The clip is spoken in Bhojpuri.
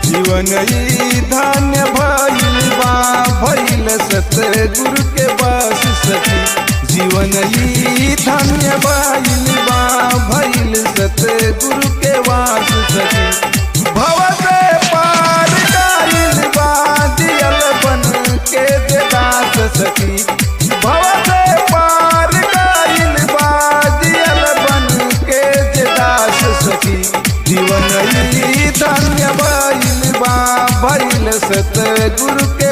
जीवन ई धन्य भइल बा भइल सतगुरु के बस सखी। जीवन ई धन्य भइल बा भइल सतगुरु के वास सखी। भव से पार गइल बा दियल बन के दास सखी। भव से पार गइल बा दियल बन के दास सखी। जीवन ई धन्य भइल बा भइल सतगुरु के